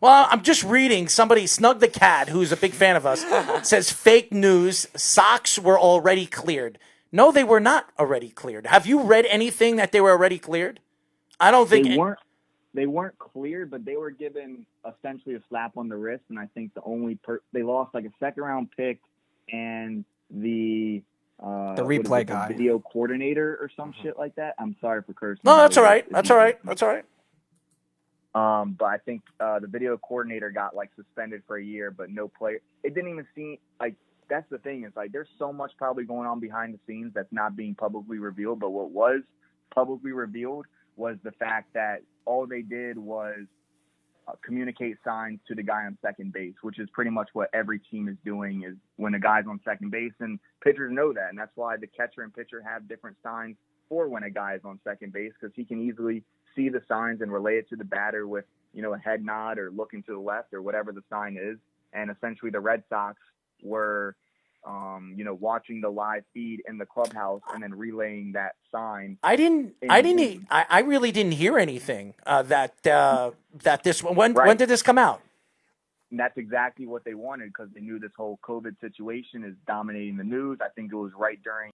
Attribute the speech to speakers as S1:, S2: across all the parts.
S1: Well, I'm just reading. Somebody, Snug the Cat, who's a big fan of us, says fake news. Sox were already cleared. No, they were not already cleared. Have you read anything that they were already cleared? I don't
S2: They
S1: think.
S2: weren't. They weren't cleared, but they were given essentially a slap on the wrist. And I think the only they lost like a second-round pick and the
S3: replay guy,
S2: video coordinator or some shit like that. I'm sorry for cursing.
S1: No, that's all right. That's all right. That's all right.
S2: But I think the video coordinator got like suspended for a year, but no player. It didn't even seem like that's the thing is like there's so much probably going on behind the scenes that's not being publicly revealed. But what was publicly revealed was the fact that all they did was communicate signs to the guy on second base, which is pretty much what every team is doing is when a guy's on second base, and pitchers know that. And that's why the catcher and pitcher have different signs for when a guy is on second base, because he can easily see the signs and relay it to the batter with, a head nod or looking to the left or whatever the sign is. And essentially the Red Sox were, watching the live feed in the clubhouse and then relaying that sign.
S1: I really didn't hear anything that this when did this come out?
S2: And that's exactly what they wanted because they knew this whole COVID situation is dominating the news. I think it was right during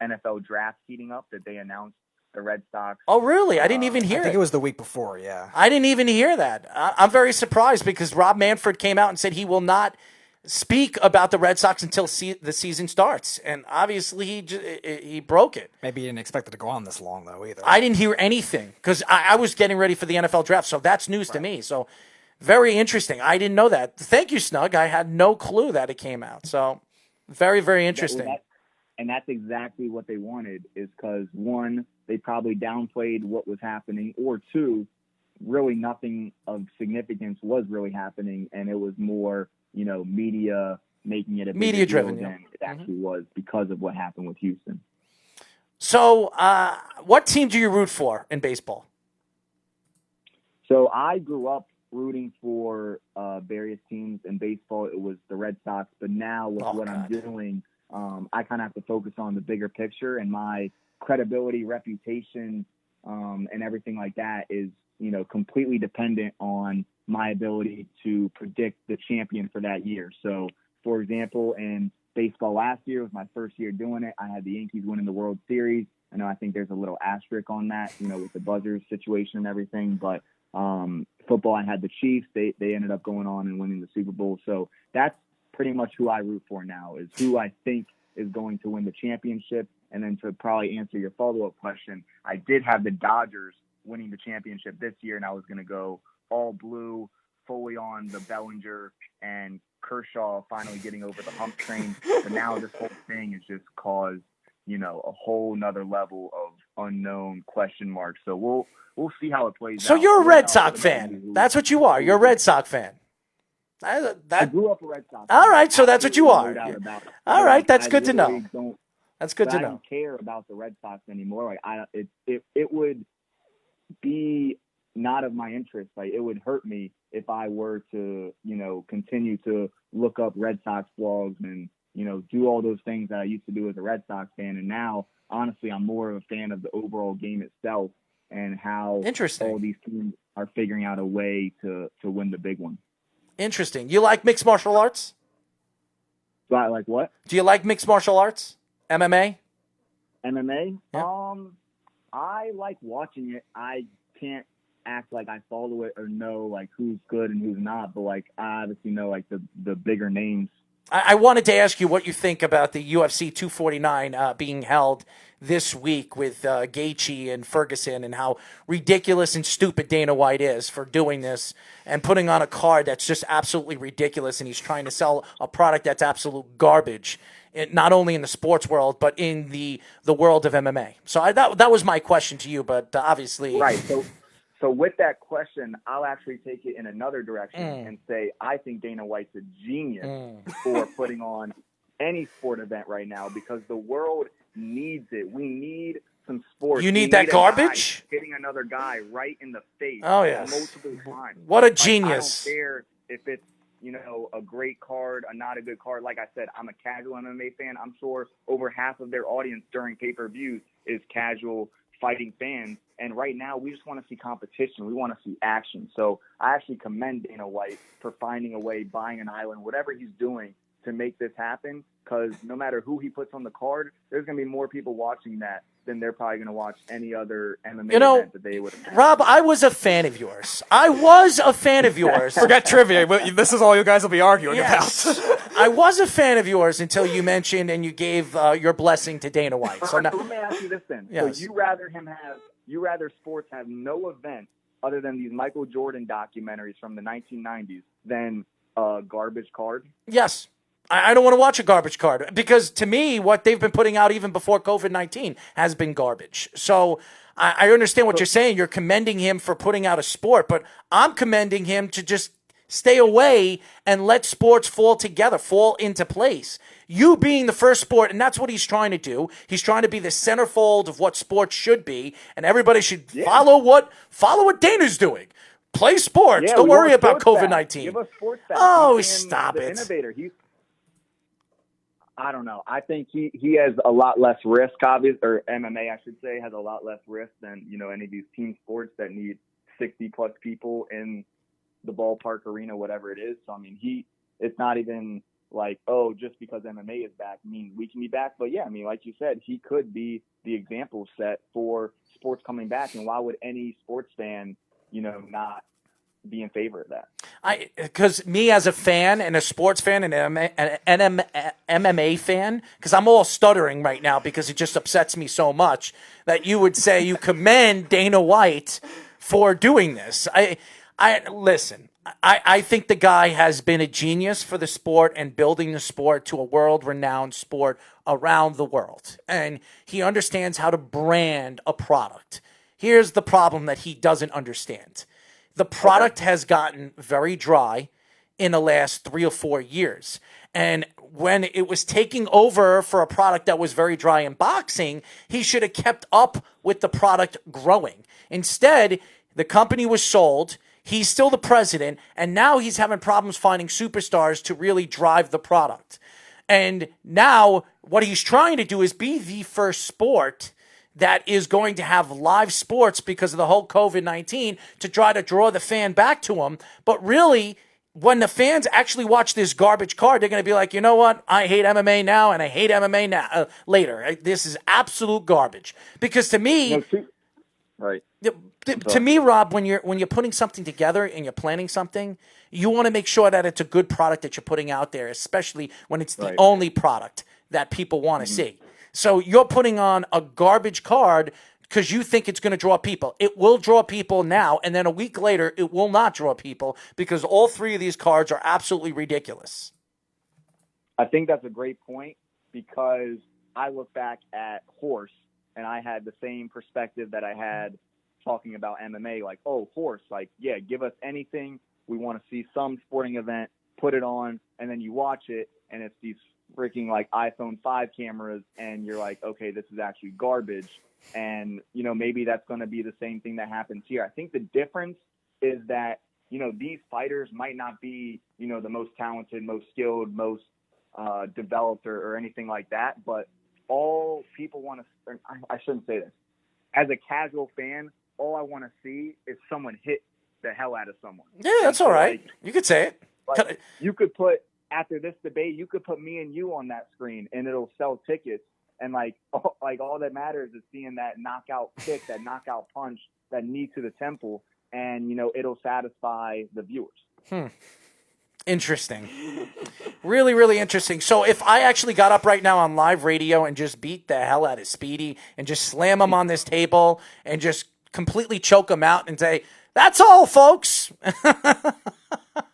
S2: NFL draft heating up that they announced the Red Sox.
S1: Oh, really? I didn't even hear it.
S3: I think it was the week before, yeah.
S1: I didn't even hear that. I'm very surprised because Rob Manfred came out and said he will not speak about the Red Sox until the season starts. And obviously he broke it.
S3: Maybe he didn't expect it to go on this long, though, either.
S1: I didn't hear anything because I was getting ready for the NFL draft, so that's news to me. So very interesting. I didn't know that. Thank you, Snug. I had no clue that it came out. So very, very interesting.
S2: And that's exactly what they wanted is because, one, they probably downplayed what was happening, or two, really nothing of significance was really happening, and it was more, media making it a
S1: media driven
S2: than it actually was because of what happened with Houston.
S1: So what team do you root for in baseball?
S2: So I grew up rooting for various teams in baseball. It was the Red Sox, but now with I'm doing, I kind of have to focus on the bigger picture, and my credibility, reputation, and everything like that is, completely dependent on my ability to predict the champion for that year. So, for example, in baseball last year was my first year doing it. I had the Yankees winning the World Series. I think there's a little asterisk on that, with the buzzers situation and everything. But football, I had the Chiefs. They ended up going on and winning the Super Bowl. So that's pretty much who I root for now, is who I think is going to win the championship. And then to probably answer your follow-up question, I did have the Dodgers winning the championship this year, and I was going to go all blue, fully on the Bellinger and Kershaw finally getting over the hump train. But now this whole thing has just caused, a whole nother level of unknown question marks. So we'll see how it plays out.
S1: So you're a Red Sox fan. That's what you are. You're a Red Sox fan.
S2: I grew up a Red Sox fan.
S1: All right, so that's what you are.
S2: No doubt about it.
S1: All right, that's good to know. That's good to know.
S2: I don't care about the Red Sox anymore. Like it would be not of my interest. Like it would hurt me if I were to, continue to look up Red Sox blogs and, do all those things that I used to do as a Red Sox fan. And now, honestly, I'm more of a fan of the overall game itself and how all these teams are figuring out a way to win the big one.
S1: Interesting. You like mixed martial arts?
S2: So I like what?
S1: Do you like mixed martial arts? MMA?
S2: MMA?
S1: Yeah.
S2: I like watching it. I can't act like I follow it or know like who's good and who's not, but like I obviously know like the bigger names.
S1: I wanted to ask you what you think about the UFC 249 being held this week with Gaethje and Ferguson, and how ridiculous and stupid Dana White is for doing this and putting on a card that's just absolutely ridiculous, and he's trying to sell a product that's absolute garbage, not only in the sports world but in the world of MMA. So that was my question to you, but obviously...
S2: Right, so with that question, I'll actually take it in another direction and say I think Dana White's a genius for putting on any sport event right now because the world needs it. We need some sports.
S1: You need that garbage?
S2: Hitting another guy right in the face.
S1: Oh, yes.
S2: Multiple times.
S1: What a genius.
S2: I don't care if it's, a great card, a not a good card. Like I said, I'm a casual MMA fan. I'm sure over half of their audience during pay-per-views is casual fighting fans, And right now, we just want to see competition. We want to see action. So I actually commend Dana White for finding a way, buying an island, whatever he's doing to make this happen. Because no matter who he puts on the card, there's going to be more people watching that than they're probably going to watch any other MMA event that they would have.
S1: Rob, I was a fan of yours.
S3: Forget trivia. This is all you guys will be arguing about.
S1: I was a fan of yours until you mentioned and you gave your blessing to Dana White. So now,
S2: let me ask you this then.
S1: Yes.
S2: So you rather sports have no event other than these Michael Jordan documentaries from the 1990s than a garbage card?
S1: Yes. I don't want to watch a garbage card because to me, what they've been putting out even before COVID-19 has been garbage. So I understand what you're saying. You're commending him for putting out a sport, but I'm commending him to just stay away and let sports fall together, fall into place. You being the first sport, and that's what he's trying to do. He's trying to be the centerfold of what sports should be, and everybody should follow what Dana's doing. Play sports.
S2: Yeah,
S1: don't worry about
S2: sports
S1: COVID-19.
S2: Give us sports back.
S1: Oh,
S2: He's
S1: stop
S2: the
S1: it.
S2: Innovator. I don't know. I think he has a lot less risk, obviously, or MMA, I should say, has a lot less risk than, any of these team sports that need 60-plus people in the ballpark arena, whatever it is. So, I mean, it's not even like, oh, just because MMA is back means we can be back. But, yeah, I mean, like you said, he could be the example set for sports coming back. And why would any sports fan, not be in favor of that?
S1: Because me as a fan and a sports fan and an MMA fan, because I'm all stuttering right now because it just upsets me so much that you would say you commend Dana White for doing this. Listen, I think the guy has been a genius for the sport and building the sport to a world-renowned sport around the world. And he understands how to brand a product. Here's the problem that he doesn't understand. The product has gotten very dry in the last 3 or 4 years. And when it was taking over for a product that was very dry in boxing, he should have kept up with the product growing. Instead, the company was sold. He's still the president. And now he's having problems finding superstars to really drive the product. And now what he's trying to do is be the first sport that is going to have live sports because of the whole COVID-19 to try to draw the fan back to him. But really, when the fans actually watch this garbage card, they're going to be like, you know what? I hate MMA now and I hate MMA now later. This is absolute garbage. Because to me,
S2: right.
S1: To me, Rob, when you're putting something together and you're planning something, you want to make sure that it's a good product that you're putting out there, especially when it's the only product that people want to see. So you're putting on a garbage card because you think it's going to draw people. It will draw people now, and then a week later, it will not draw people because all 3 of these cards are absolutely ridiculous.
S2: I think that's a great point because I look back at horse, and I had the same perspective that I had talking about MMA. Like, oh, horse, like, yeah, give us anything. We want to see some sporting event, put it on, and then you watch it, and it's these freaking like iPhone 5 cameras, and you're like, okay, this is actually garbage. And, maybe that's going to be the same thing that happens here. I think the difference is that, these fighters might not be, the most talented, most skilled, most developed or anything like that. But all people want to, I shouldn't say this. As a casual fan, all I want to see is someone hit the hell out of someone.
S1: Yeah, that's all right. Like, you could say it.
S2: Like, you could put, after this debate, you could put me and you on that screen, and it'll sell tickets. And all that matters is seeing that knockout kick, that knockout punch, that knee to the temple, and it'll satisfy the viewers.
S1: Interesting. Really, really interesting. So if I actually got up right now on live radio and just beat the hell out of Speedy and just slam him on this table and just completely choke him out and say, "That's all, folks."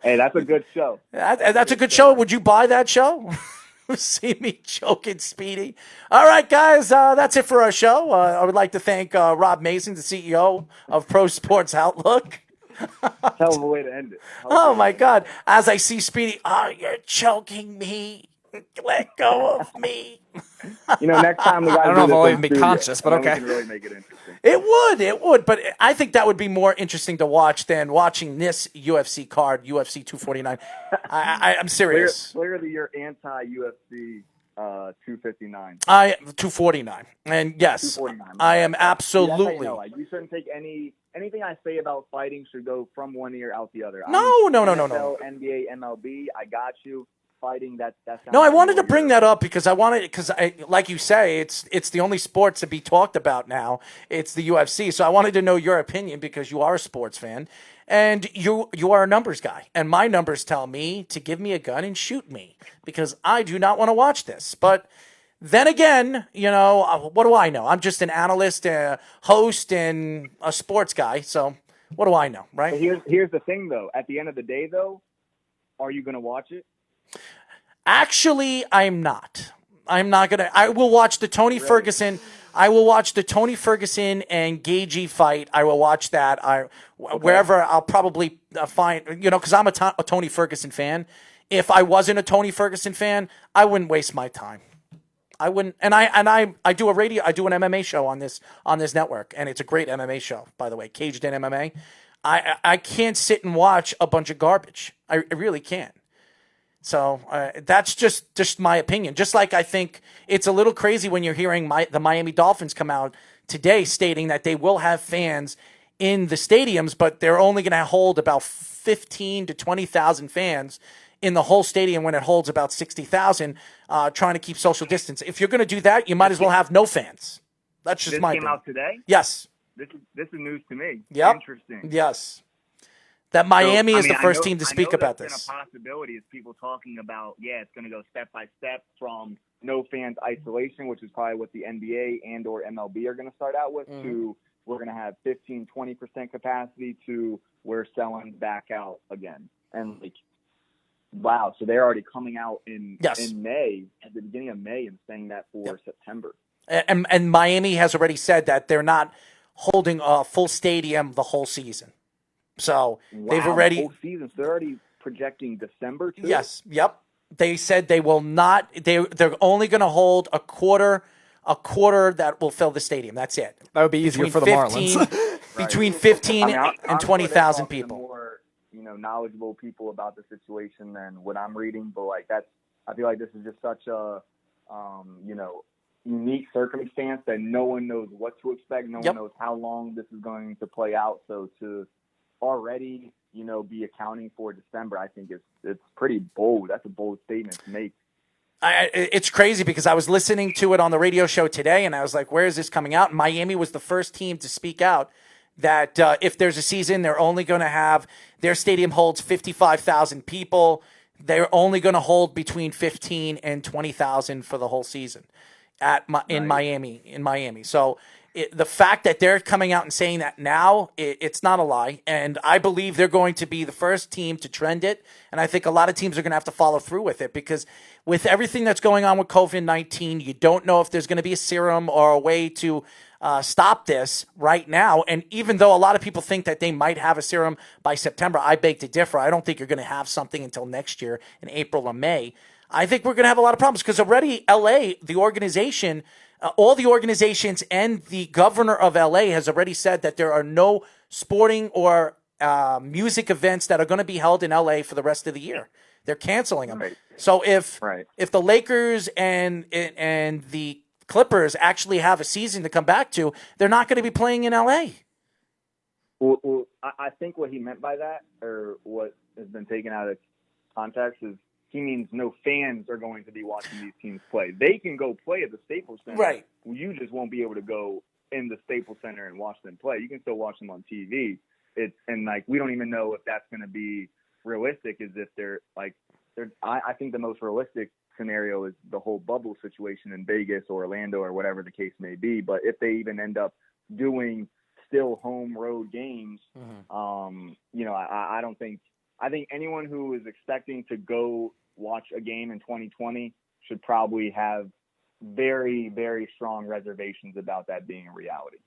S2: Hey, that's a good show.
S1: That's a good show. Would you buy that show? See me choking Speedy. All right, guys, that's it for our show. I would like to thank Rob Mason, the CEO of Pro Sports Outlook.
S2: Hell of a way to end it.
S1: Oh, my God. As I see Speedy, you're choking me. Let go of me.
S2: Next time we got to
S3: I don't know if I'll even be conscious, but okay.
S2: We can really make it interesting.
S1: It would, but I think that would be more interesting to watch than watching this UFC card, UFC 249. I'm serious.
S2: Clearly, you're anti-UFC 259.
S1: 249. And yes,
S2: 249.
S1: I am
S2: That's how
S1: absolutely.
S2: you know. Like, you shouldn't take anything I say about fighting should go from one ear out the other.
S1: No.
S2: NFL, NBA, MLB. I got you. Fighting that.
S1: No, I wanted to bring that up because like you say, it's the only sports to be talked about now. It's the UFC. So I wanted to know your opinion because you are a sports fan, and you are a numbers guy, and my numbers tell me to give me a gun and shoot me because I do not want to watch this. But then again, what do I know? I'm just an analyst, a host, and a sports guy. So what do I know, right?
S2: But here's the thing, though. At the end of the day, though, are you going to watch it?
S1: Actually, I'm not. I'm not gonna. I will watch the Tony Ferguson. I will watch the Tony Ferguson and Gaethje fight. I will watch that. Wherever I'll probably find, because I'm a Tony Ferguson fan. If I wasn't a Tony Ferguson fan, I wouldn't waste my time. I wouldn't. And I do I do an MMA show on this network, and it's a great MMA show, by the way, Caged in MMA. I can't sit and watch a bunch of garbage. I really can't. So that's just my opinion. Just like I think it's a little crazy when you're hearing the Miami Dolphins come out today stating that they will have fans in the stadiums, but they're only going to hold about 15 to 20,000 fans in the whole stadium when it holds about 60,000, trying to keep social distance. If you're going to do that, you might as well have no fans. That's just my opinion.
S2: This came out today?
S1: Yes.
S2: This is news to me.
S1: Yep.
S2: Interesting.
S1: Yes. That Miami is the first team to speak about this.
S2: Been a possibility is people talking about, it's going to go step by step from no fans isolation, which is probably what the NBA and or MLB are going to start out with, to we're going to have 15, 20% capacity to we're selling back out again. And wow, so they're already coming out in May, at the beginning of May, and saying that for September.
S1: And Miami has already said that they're not holding a full stadium the whole season. So they've already
S2: the whole season. So they're already projecting December too.
S1: Yes. Yep. They said they will not. They're only going to hold a quarter that will fill the stadium. That's it.
S3: That would be easier for the Marlins.
S1: Between 15 and 20,000 people.
S2: More, knowledgeable people about the situation than what I'm reading. But I feel like this is just such a, unique circumstance that no one knows what to expect. No one knows how long this is going to play out. So to already, be accounting for December, I think it's pretty bold. That's a bold statement to make.
S1: It's crazy because I was listening to it on the radio show today, and I was like, where is this coming out? Miami was the first team to speak out that if there's a season, they're only going to have their stadium holds 55,000 people. They're only going to hold between 15 and 20,000 for the whole season in Miami. So the fact that they're coming out and saying that now, it's not a lie. And I believe they're going to be the first team to trend it. And I think a lot of teams are going to have to follow through with it because with everything that's going on with COVID-19, you don't know if there's going to be a serum or a way to stop this right now. And even though a lot of people think that they might have a serum by September, I beg to differ. I don't think you're going to have something until next year in April or May. I think we're going to have a lot of problems because already LA, the organization, all the organizations and the governor of LA has already said that there are no sporting or music events that are going to be held in LA for the rest of the year. They're canceling them.
S2: Right.
S1: So if the Lakers and the Clippers actually have a season to come back to, they're not going to be playing in LA.
S2: Well, I think what he meant by that, or what has been taken out of context, is he means no fans are going to be watching these teams play. They can go play at the Staples Center.
S1: Right.
S2: You just won't be able to go in the Staples Center and watch them play. You can still watch them on TV. We don't even know if that's going to be realistic. Is if I think the most realistic scenario is the whole bubble situation in Vegas or Orlando or whatever the case may be. But if they even end up doing still home road games, I don't think. I think anyone who is expecting to go watch a game in 2020 should probably have very, very strong reservations about that being a reality.